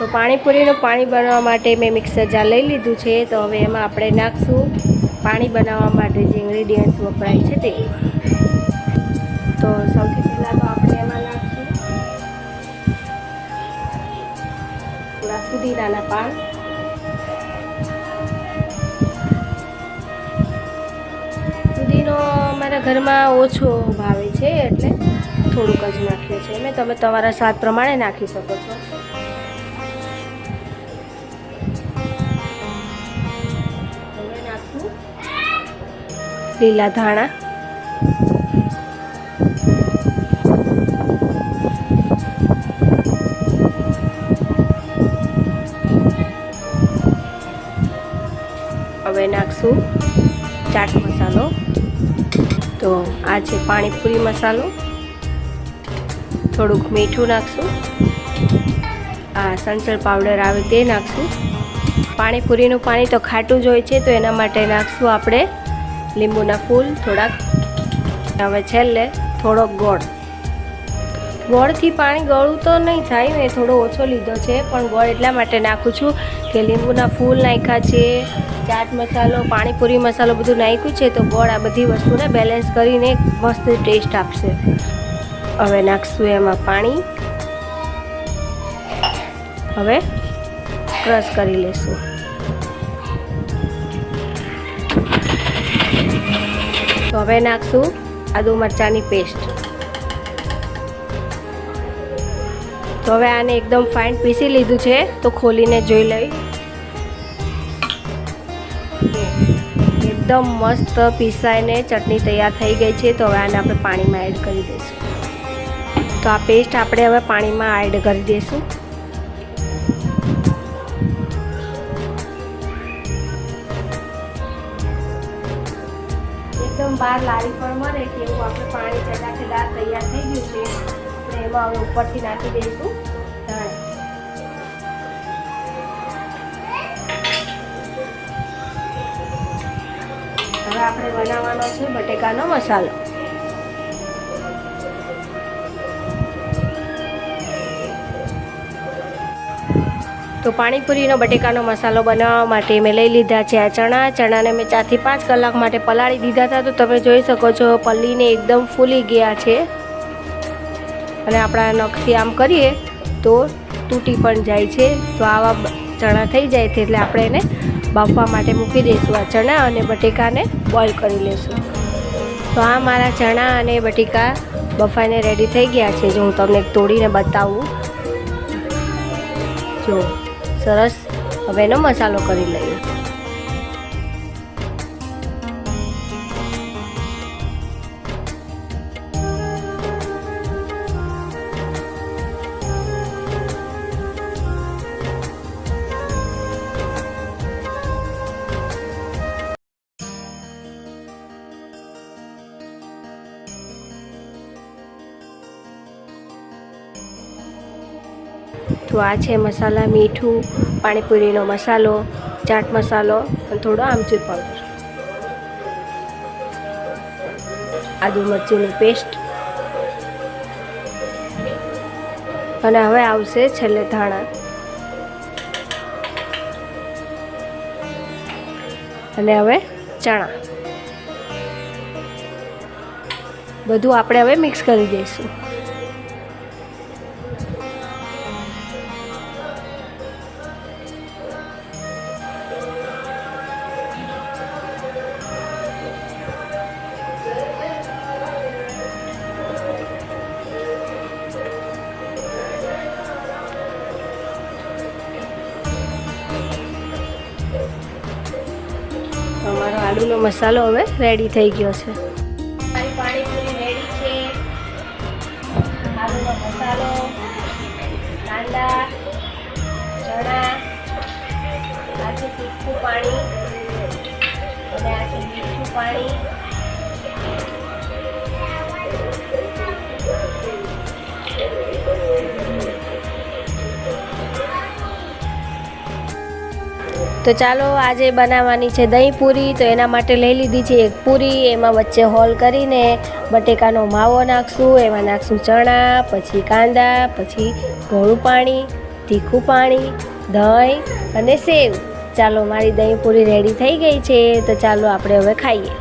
તો પાણીપુરીનું પાણી બનાવવા માટે મેં મિક્સર જાર લઈ લીધું છે. તો હવે એમાં આપણે નાખશું પાણી બનાવવા માટે જે ઇન્ગ્રીડિયન્ટ્સ વપરાય છે તે. તો સૌથી પહેલાં તો આપણે એમાં નાખશું થોડા ફુદીનાના પાન, ફુદીનો અમારા ઘરમાં ઓછો ભાવે છે એટલે થોડુંક જ નાખ્યું છે મેં. તમે તમારા સ્વાદ પ્રમાણે નાખી શકો છો. હવે નાખશું લીલા ધાણા, હવે નાખશું ચાટ મસાલો. તો આ છે પાણીપુરી મસાલો. થોડુંક મીઠું નાખશું, આ સંચળ પાવડર આવે તે નાખશું. પાણીપુરીનું પાણી તો ખાટું જ હોય છે તો એના માટે નાખશું આપણે લીંબુના ફૂલ થોડાક. હવે છેલ્લે થોડોક ગોળ. ગોળથી પાણી ગળું તો નહીં થાય, મેં થોડો ઓછો લીધો છે પણ ગોળ એટલા માટે નાખું છું કે લીંબુના ફૂલ નાખ્યા છે, ચાટ મસાલો, પાણીપુરી મસાલો બધું નાખ્યું છે તો ગોળ આ બધી વસ્તુને બેલેન્સ કરીને મસ્ત ટેસ્ટ આપશે. હવે નાખશું એમાં પાણી. હવે ક્રશ કરી લેશું. તો હવે નાખશું આદુ મરચાંની પેસ્ટ. તો હવે આને એકદમ ફાઇન પીસી લીધું છે તો ખોલીને જોઈ લઈ. એકદમ મસ્ત પીસાઈને ચટણી તૈયાર થઈ ગઈ છે. તો હવે આને આપણે પાણીમાં એડ કરી દઈશું. તો આ પેસ્ટ આપણે હવે પાણીમાં એડ કરી દઈશું. એકદમ બહાર લારી પર મળે કે એવું આપણે પાણી ચટાકેદાર તૈયાર થઈ ગયું છે. આપણે એમાં હવે ઉપરથી નાખી દઈશું ધાણા. હવે આપણે બનાવવાનો છે બટેકાનો મસાલો. તો પાણીપુરીનો બટેકાનો મસાલો બનાવવા માટે મેં લઈ લીધા છે આ ચણાને મેં 4 થી 5 કલાક માટે પલાળી દીધા હતા. તો તમે જોઈ શકો છો પલ્લીને એકદમ ફૂલી ગયા છે અને આપણા નખથી આમ કરીએ તો તૂટી પણ જાય છે. તો આવા ચણા થઈ જાય છે એટલે આપણે એને બાફવા માટે મૂકી દઈશું આ ચણા અને બટેકાને બોઇલ કરી લઈશું. તો આ મારા ચણા અને બટેકા બફાઈને રેડી થઈ ગયા છે. જો હું તમને તોડીને બતાવું. જો સરસ. હવે એનો મસાલો કરી લઈએ. તો આ છે મસાલા, મીઠું, પાણીપુરીનો મસાલો, ચાટ મસાલો અને થોડો આમચૂર પાવડર, આદુ મરચીની પેસ્ટ અને હવે આવશે છેલ્લે ધાણા અને હવે ચણા. બધું આપણે હવે મિક્સ કરી દઈશું. અમારો આલુનો મસાલો હવે રેડી થઈ ગયો છે. મારી પાણીપુરી રેડી છે. આલુનો મસાલો, કાંદા, ચણા, આ છે તીખું પાણી અને આ છે મીઠું પાણી. તો ચાલો આજે બનાવવાની છે દહીં પૂરી. તો એના માટે લઈ લીધી છે એક પૂરી. એમાં વચ્ચે હોલ કરીને બટેકાનો માવો નાખશું, એમાં નાખશું ચણા, પછી કાંદા, પછી ગોળું પાણી, તીખું પાણી, દહીં અને સેવ. ચાલો મારી દહીં પૂરી રેડી થઈ ગઈ છે, તો ચાલો આપણે હવે ખાઈએ.